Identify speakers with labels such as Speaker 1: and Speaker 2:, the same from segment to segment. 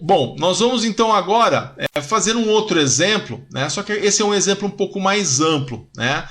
Speaker 1: Bom, nós vamos então agora fazer um outro exemplo, né? Só que esse é um exemplo um pouco mais amplo, né?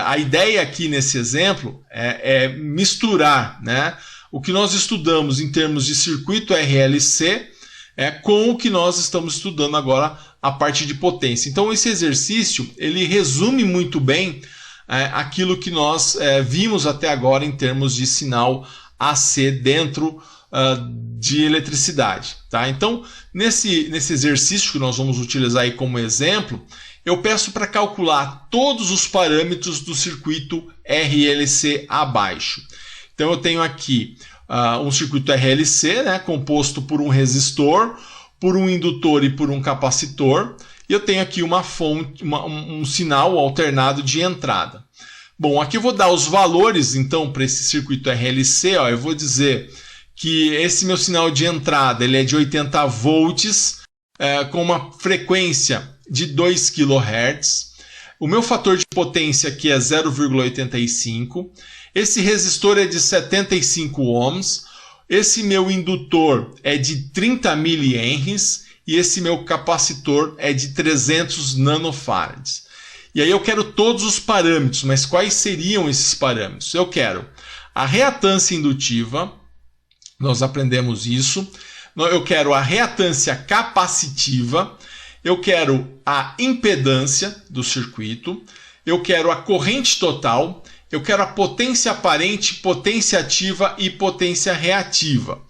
Speaker 1: A ideia aqui nesse exemplo é misturar, né, o que nós estudamos em termos de circuito RLC com o que nós estamos estudando agora, a parte de potência. Então esse exercício ele resume muito bem aquilo que nós vimos até agora em termos de sinal AC dentro de eletricidade. Tá? Então nesse exercício que nós vamos utilizar aí como exemplo, eu peço para calcular todos os parâmetros do circuito RLC abaixo. Então eu tenho aqui um circuito RLC, né, composto por um resistor, por um indutor e por um capacitor. E eu tenho aqui uma fonte, um sinal alternado de entrada. Bom, aqui eu vou dar os valores então para esse circuito RLC. Ó, eu vou dizer que esse meu sinal de entrada ele é de 80 volts com uma frequência de 2 kHz. O meu fator de potência aqui é 0,85. Esse resistor é de 75 ohms. Esse meu indutor é de 30 mA e esse meu capacitor é de 300 nanofarads. E aí eu quero todos os parâmetros, mas quais seriam esses parâmetros? Eu quero a reatância indutiva, nós aprendemos isso. Eu quero a reatância capacitiva. Eu quero a impedância do circuito, eu quero a corrente total, eu quero a potência aparente, potência ativa e potência reativa.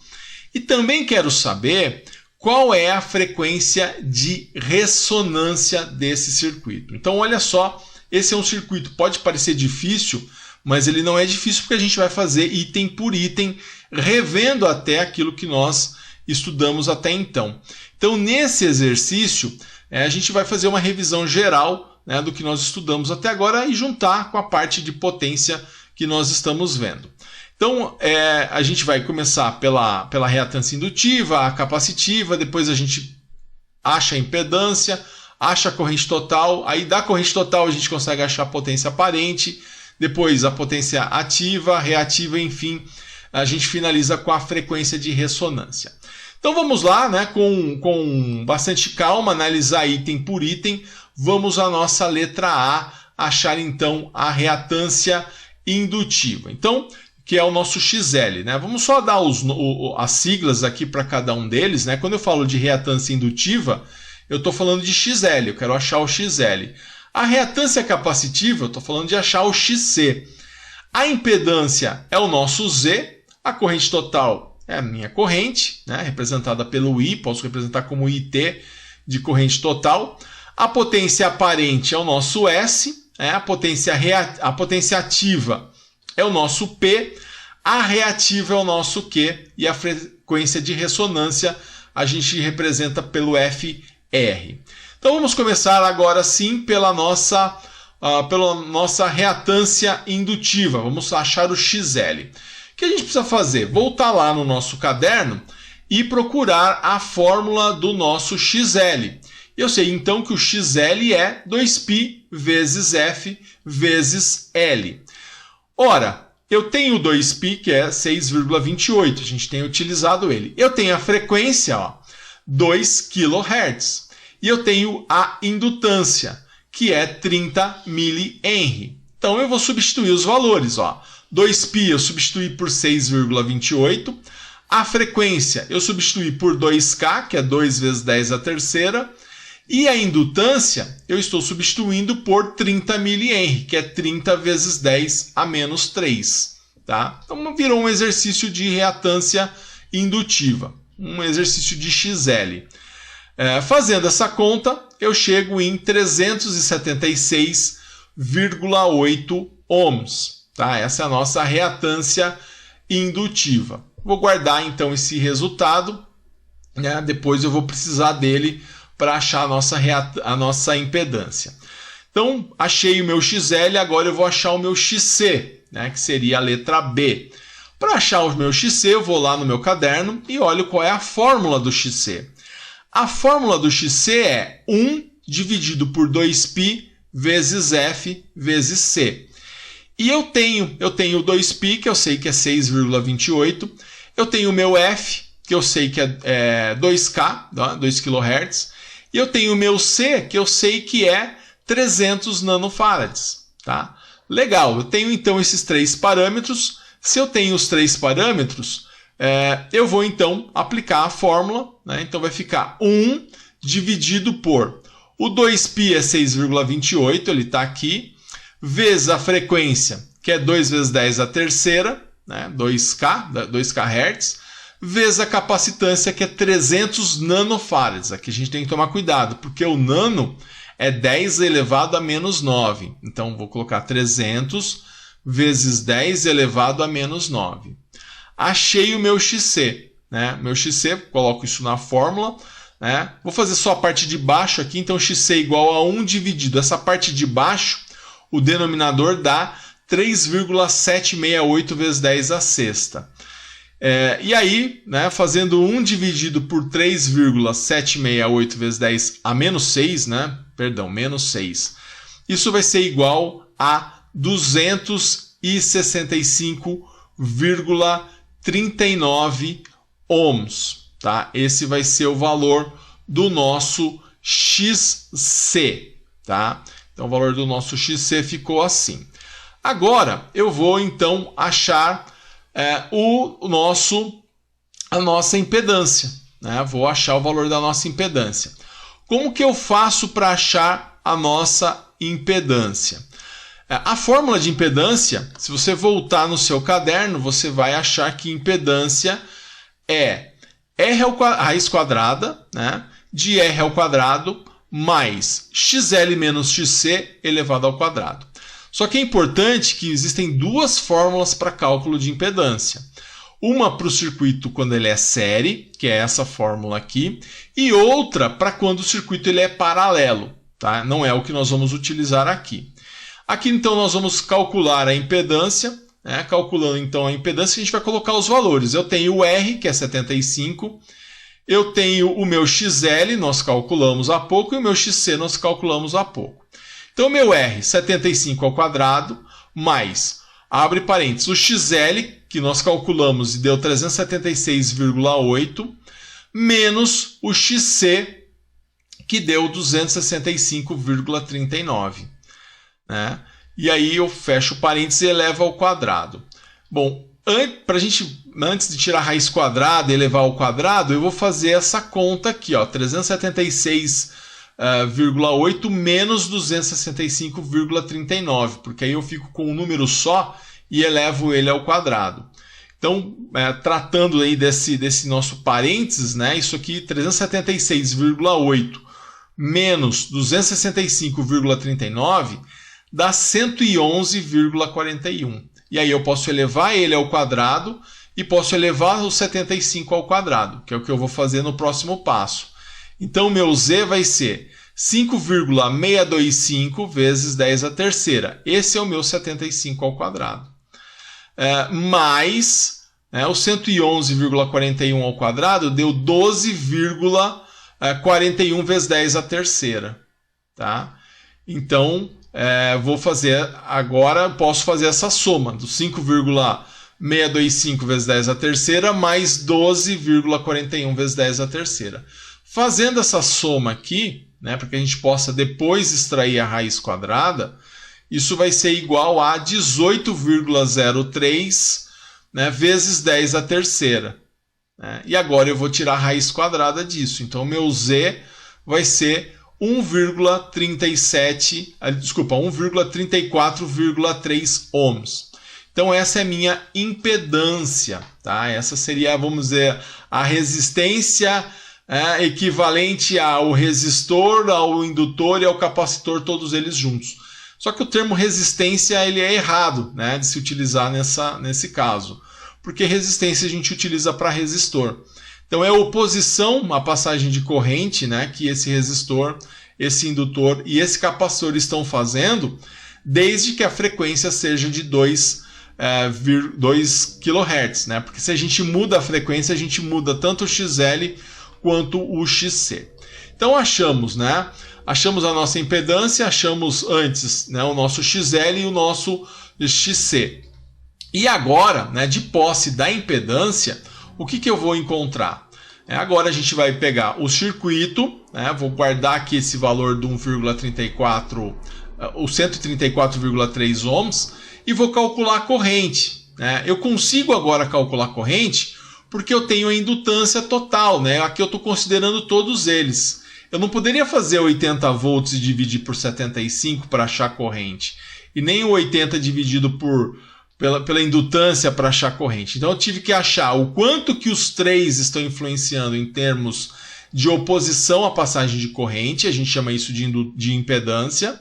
Speaker 1: E também quero saber qual é a frequência de ressonância desse circuito. Então, olha só, esse é um circuito, pode parecer difícil, mas ele não é difícil porque a gente vai fazer item por item, revendo até aquilo que nós estudamos até então. Então, nesse exercício, a gente vai fazer uma revisão geral, né, do que nós estudamos até agora e juntar com a parte de potência que nós estamos vendo. Então, a gente vai começar pela reatância indutiva, a capacitiva, depois a gente acha a impedância, acha a corrente total, aí da corrente total a gente consegue achar a potência aparente, depois a potência ativa, reativa, enfim, a gente finaliza com a frequência de ressonância. Então vamos lá, né, com bastante calma, analisar item por item. Vamos à nossa letra A, achar então a reatância indutiva. Então, que é o nosso XL, né? Vamos só dar as siglas aqui para cada um deles, né? Quando eu falo de reatância indutiva, eu estou falando de XL, eu quero achar o XL. A reatância capacitiva, eu estou falando de achar o XC. A impedância é o nosso Z, a corrente total é a minha corrente, né, representada pelo I, posso representar como IT de corrente total. A potência aparente é o nosso S, a potência ativa é o nosso P, a reativa é o nosso Q e a frequência de ressonância a gente representa pelo FR. Então vamos começar agora sim pela nossa reatância indutiva. Vamos achar o XL. O que a gente precisa fazer? Voltar lá no nosso caderno e procurar a fórmula do nosso XL. Eu sei então que o XL é 2π vezes F vezes L. Ora, eu tenho o 2π que é 6,28, a gente tem utilizado ele. Eu tenho a frequência, 2 kHz. E eu tenho a indutância, que é 30 mA. Então eu vou substituir os valores, 2π eu substituí por 6,28. A frequência eu substituí por 2K, que é 2 vezes 10 a terceira. E a indutância eu estou substituindo por 30 mA, que é 30 vezes 10 a menos 3. Tá? Então virou um exercício de reatância indutiva, um exercício de XL. Fazendo essa conta, eu chego em 376,8 ohms. Tá? Essa é a nossa reatância indutiva. Vou guardar então esse resultado, né? Depois eu vou precisar dele para achar a nossa impedância. Então, achei o meu XL, agora eu vou achar o meu XC, né? Que seria a letra B. Para achar o meu XC, eu vou lá no meu caderno e olho qual é a fórmula do XC. A fórmula do XC é 1 dividido por 2π vezes F vezes C. E eu tenho o 2π, que eu sei que é 6,28. Eu tenho o meu F, que eu sei que é 2K, 2 kHz, e eu tenho o meu C, que eu sei que é 300 nanofarads. Tá? Legal, eu tenho então esses 3 parâmetros. Se eu tenho os 3 parâmetros, eu vou então aplicar a fórmula, né? Então vai ficar 1 dividido por o 2π é 6,28, ele está aqui, vezes a frequência, que é 2 vezes 10 a terceira, né? 2 kHz, vezes a capacitância, que é 300 nanofarads. Aqui a gente tem que tomar cuidado, porque o nano é 10 elevado a menos 9. Então, vou colocar 300 vezes 10 elevado a menos 9. Achei o meu XC. Né? Meu XC, coloco isso na fórmula. Né? Vou fazer só a parte de baixo aqui. Então, XC é igual a 1 dividido. Essa parte de baixo, o denominador dá 3,768 vezes 10 a sexta. E aí, né, fazendo 1 dividido por 3,768 vezes 10 a menos 6, né? Perdão, menos 6. Isso vai ser igual a 265,39 ohms. Tá? Esse vai ser o valor do nosso XC. Tá? Então, o valor do nosso XC ficou assim. Agora, eu vou então achar a nossa impedância. Né? Vou achar o valor da nossa impedância. Como que eu faço para achar a nossa impedância? A fórmula de impedância, se você voltar no seu caderno, você vai achar que impedância é R raiz quadrada, né, de R ao quadrado mais XL menos XC elevado ao quadrado. Só que é importante que existem duas fórmulas para cálculo de impedância. Uma para o circuito quando ele é série, que é essa fórmula aqui, e outra para quando o circuito ele é paralelo. Tá? Não é o que nós vamos utilizar aqui. Aqui então nós vamos calcular a impedância. Né? Calculando então a impedância, a gente vai colocar os valores. Eu tenho o R, que é 75. Eu tenho o meu XL, nós calculamos há pouco, e o meu XC nós calculamos há pouco. Então, meu R, 75 ao quadrado, mais, abre parênteses, o XL, que nós calculamos e deu 376,8, menos o XC, que deu 265,39. Né? E aí eu fecho parênteses e elevo ao quadrado. Bom, antes de tirar a raiz quadrada e elevar ao quadrado, eu vou fazer essa conta aqui, ó, 376,8 menos 265,39, porque aí eu fico com um número só e elevo ele ao quadrado. Então, tratando aí desse nosso parênteses, né, isso aqui, 376,8 menos 265,39 dá 111,41. E aí eu posso elevar ele ao quadrado e posso elevar o 75 ao quadrado, que é o que eu vou fazer no próximo passo. Então, meu Z vai ser 5,625 vezes 10 a terceira. Esse é o meu 75 ao quadrado. Mais o 111,41 ao quadrado deu 12,41 vezes 10 a terceira. Tá? Então, vou fazer agora, posso fazer essa soma do 5,625 vezes 10 a terceira mais 12,41 vezes 10 a terceira. Fazendo essa soma aqui, né, para que a gente possa depois extrair a raiz quadrada, isso vai ser igual a 18,03, né, vezes 10 a terceira. Né? E agora eu vou tirar a raiz quadrada disso. Então, o meu Z vai ser 1,34,3 ohms. Então, essa é a minha impedância. Tá? Essa seria, vamos dizer, a resistência equivalente ao resistor, ao indutor e ao capacitor, todos eles juntos. Só que o termo resistência ele é errado, né, de se utilizar nesse caso, porque resistência a gente utiliza para resistor. Então é oposição à passagem de corrente, né, que esse resistor, esse indutor e esse capacitor estão fazendo, desde que a frequência seja de 2 kHz. Né, porque se a gente muda a frequência, a gente muda tanto o XL quanto o XC. Então achamos a nossa impedância, achamos antes, né, o nosso XL e o nosso XC. E agora, né, de posse da impedância, o que eu vou encontrar? Agora a gente vai pegar o circuito, né? Vou guardar aqui esse valor de 1,34, o 134,3 ohms, e vou calcular a corrente. Eu consigo agora calcular a corrente porque eu tenho a indutância total, né? Aqui eu estou considerando todos eles. Eu não poderia fazer 80 volts e dividir por 75 para achar a corrente, e nem o 80 dividido pela indutância para achar a corrente. Então eu tive que achar o quanto que os três estão influenciando em termos de oposição à passagem de corrente, a gente chama isso de impedância,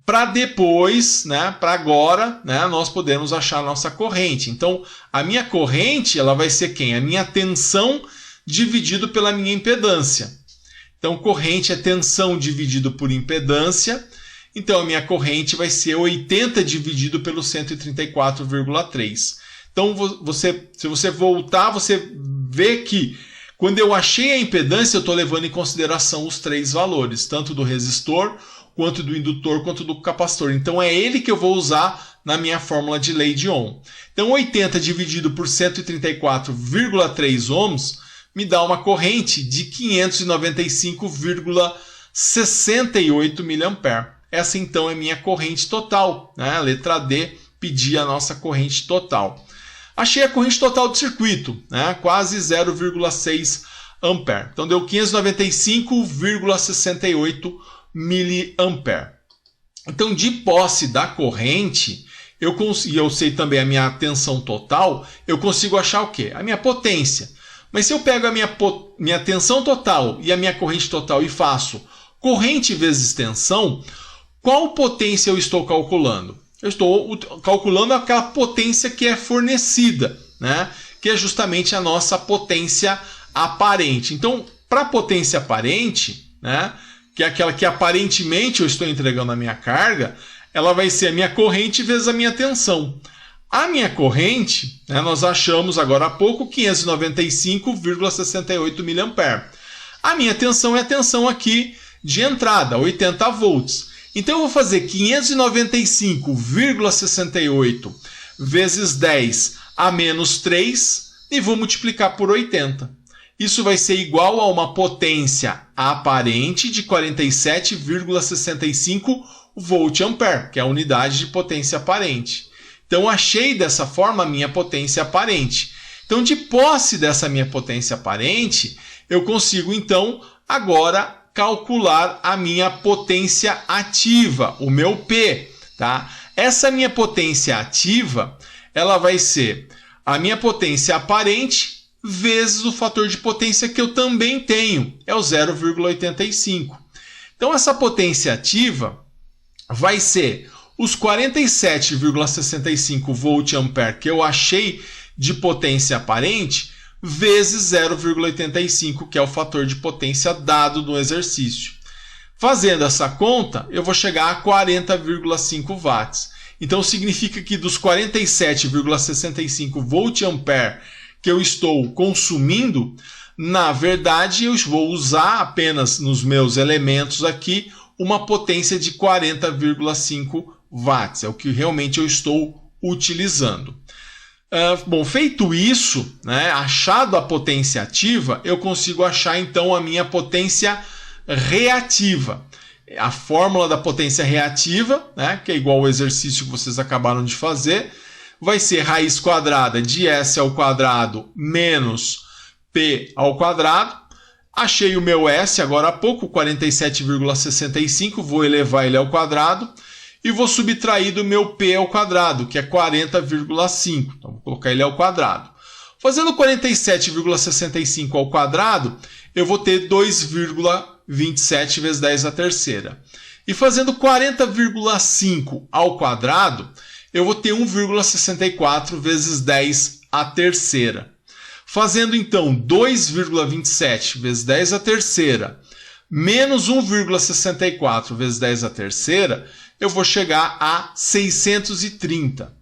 Speaker 1: para depois, para agora, nós podermos achar a nossa corrente. Então a minha corrente ela vai ser quem? A minha tensão dividido pela minha impedância. Então corrente é tensão dividido por impedância. Então a minha corrente vai ser 80 dividido pelo 134,3. Então se você voltar, você vê que quando eu achei a impedância, eu estou levando em consideração os três valores, tanto do resistor, quanto do indutor, quanto do capacitor. Então é ele que eu vou usar na minha fórmula de lei de Ohm. Então 80 dividido por 134,3 ohms me dá uma corrente de 595,68 mA. Essa então é minha corrente total. A letra D pedia a nossa corrente total. Achei a corrente total do circuito, quase 0,6 ampere. Então deu 595,68 mA. Então, de posse da corrente, eu sei também a minha tensão total, eu consigo achar o quê? A minha potência. Mas se eu pego a minha tensão total e a minha corrente total e faço corrente vezes tensão, qual potência eu estou calculando? Eu estou calculando aquela potência que é fornecida, que é justamente a nossa potência aparente. Então, para a potência aparente, que é aquela que aparentemente eu estou entregando a minha carga, ela vai ser a minha corrente vezes a minha tensão. A minha corrente, nós achamos agora há pouco 595,68 mA. A minha tensão é a tensão aqui de entrada, 80 volts. Então eu vou fazer 595,68 vezes 10 a menos 3 e vou multiplicar por 80. Isso vai ser igual a uma potência aparente de 47,65 volt-ampere, que é a unidade de potência aparente. Então achei dessa forma a minha potência aparente. Então, de posse dessa minha potência aparente, eu consigo então agora calcular a minha potência ativa, o meu P, tá? Essa minha potência ativa, ela vai ser a minha potência aparente vezes o fator de potência que eu também tenho, é o 0,85. Então essa potência ativa vai ser os 47,65 volt-ampere que eu achei de potência aparente vezes 0,85, que é o fator de potência dado no exercício. Fazendo essa conta, eu vou chegar a 40,5 watts. Então significa que dos 47,65 volt-ampere que eu estou consumindo, na verdade eu vou usar apenas nos meus elementos aqui uma potência de 40,5 watts. É o que realmente eu estou utilizando. Bom, feito isso, achado a potência ativa, eu consigo achar então a minha potência reativa. A fórmula da potência reativa, que é igual ao exercício que vocês acabaram de fazer, vai ser raiz quadrada de S ao quadrado menos P ao quadrado. Achei o meu S agora há pouco, 47,65, vou elevar ele ao quadrado e vou subtrair do meu P ao quadrado, que é 40,5. Então vou colocar ele ao quadrado. Fazendo 47,65 ao quadrado, eu vou ter 2,27 vezes 10 à terceira. E fazendo 40,5 ao quadrado, eu vou ter 1,64 vezes 10 à terceira. Fazendo então 2,27 vezes 10 à terceira menos 1,64 vezes 10 à terceira, eu vou chegar a 630.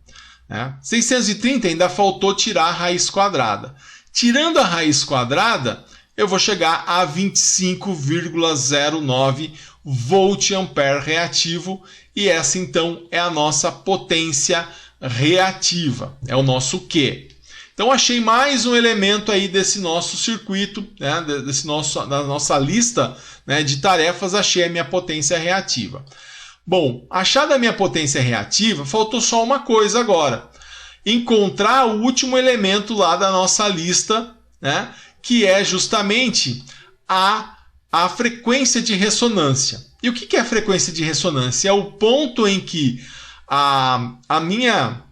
Speaker 1: 630 ainda faltou tirar a raiz quadrada. Tirando a raiz quadrada, eu vou chegar a 25,09 volt-ampere reativo, e essa então é a nossa potência reativa, é o nosso Q. Então achei mais um elemento aí desse nosso circuito, né, da nossa lista, né, de tarefas, achei a minha potência reativa. Bom, achada a minha potência reativa, faltou só uma coisa agora. Encontrar o último elemento lá da nossa lista, né, que é justamente a frequência de ressonância. E o que é a frequência de ressonância? É o ponto em que a minha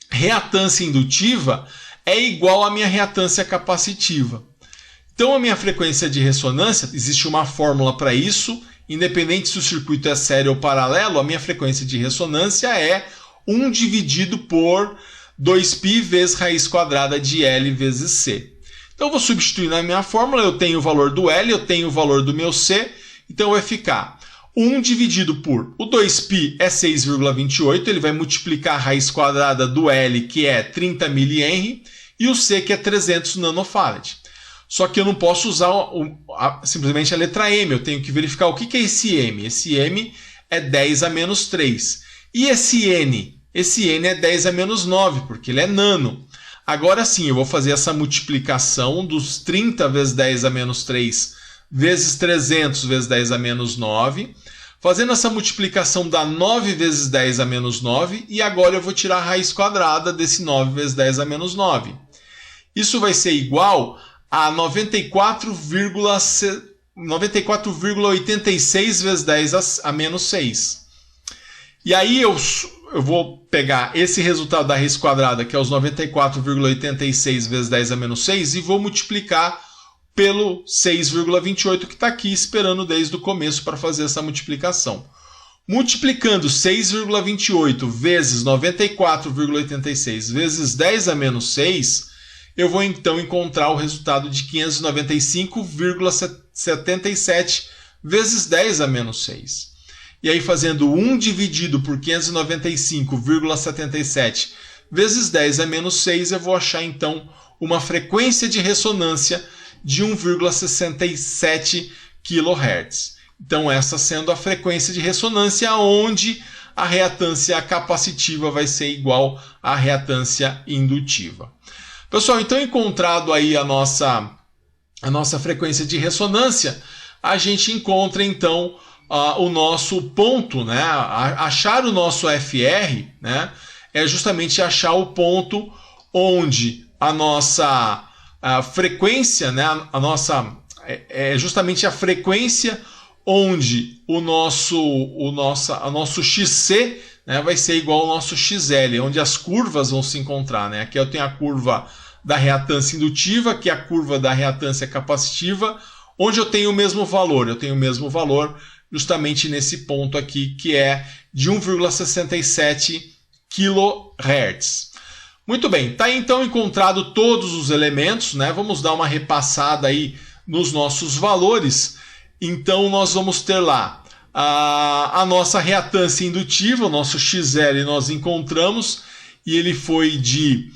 Speaker 1: reatância indutiva é igual à minha reatância capacitiva. Então, a minha frequência de ressonância, existe uma fórmula para isso, independente se o circuito é série ou paralelo, a minha frequência de ressonância é 1 dividido por 2π vezes raiz quadrada de L vezes C. Então, eu vou substituir na minha fórmula, eu tenho o valor do L, eu tenho o valor do meu C, então vai ficar 1 dividido por... O 2π é 6,28, ele vai multiplicar a raiz quadrada do L, que é 30 mH, e o C, que é 300 nanofarad. Só que eu não posso usar simplesmente a letra M, eu tenho que verificar o que é esse M. Esse M é 10 a menos 3. E esse N? Esse N é 10 a menos 9, porque ele é nano. Agora sim, eu vou fazer essa multiplicação dos 30 vezes 10 a menos 3 vezes 300 vezes 10 a menos 9. Fazendo essa multiplicação dá 9 vezes 10 a menos 9. E agora eu vou tirar a raiz quadrada desse 9 vezes 10 a menos 9. Isso vai ser igual a 94,86 vezes 10 a menos 6. E aí eu vou pegar esse resultado da raiz quadrada, que é os 94,86 vezes 10 a menos 6, e vou multiplicar pelo 6,28 que está aqui esperando desde o começo para fazer essa multiplicação. Multiplicando 6,28 vezes 94,86 vezes 10 a menos 6, eu vou então encontrar o resultado de 595,77 vezes 10 a menos 6. E aí, fazendo 1 dividido por 595,77 vezes 10 a menos 6, eu vou achar então uma frequência de ressonância de 1,67 kHz. Então, essa sendo a frequência de ressonância onde a reatância capacitiva vai ser igual à reatância indutiva. Pessoal, então encontrado aí a nossa frequência de ressonância, a gente encontra então o nosso ponto, né? Achar o nosso FR, né? É justamente achar o ponto onde a nossa frequência, né? É justamente a frequência onde o nosso XC, né, vai ser igual ao nosso XL, onde as curvas vão se encontrar, né? Aqui eu tenho a curva da reatância indutiva, que é a curva da reatância capacitiva, onde eu tenho o mesmo valor. Eu tenho o mesmo valor justamente nesse ponto aqui, que é de 1,67 kHz. Muito bem, está então encontrado todos os elementos, né? Vamos dar uma repassada aí nos nossos valores. Então nós vamos ter lá a nossa reatância indutiva, o nosso XL nós encontramos, e ele foi de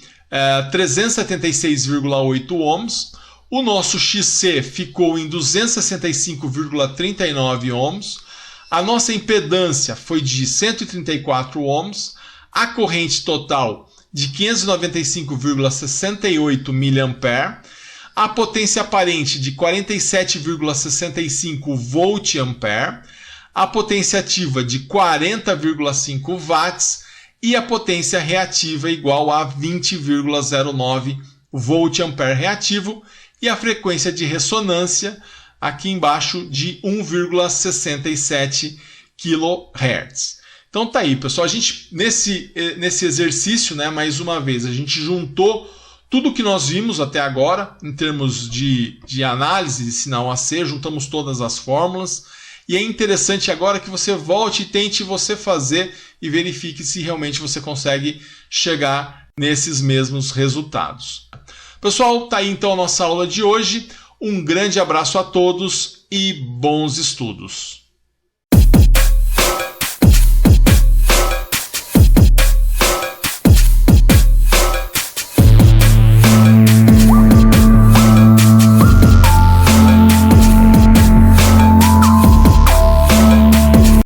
Speaker 1: 376,8 ohms. O nosso XC ficou em 265,39 ohms. A nossa impedância foi de 134 ohms. A corrente total de 595,68 mA. A potência aparente de 47,65 VA. A potência ativa de 40,5 watts. E a potência reativa igual a 20,09 VA reativo. E a frequência de ressonância aqui embaixo de 1,67 kHz. Então tá aí, pessoal. A gente nesse exercício, né, mais uma vez, a gente juntou tudo que nós vimos até agora em termos de análise de sinal AC, juntamos todas as fórmulas. E é interessante agora que você volte e tente você fazer e verifique se realmente você consegue chegar nesses mesmos resultados. Pessoal, tá aí então a nossa aula de hoje. Um grande abraço a todos e bons estudos!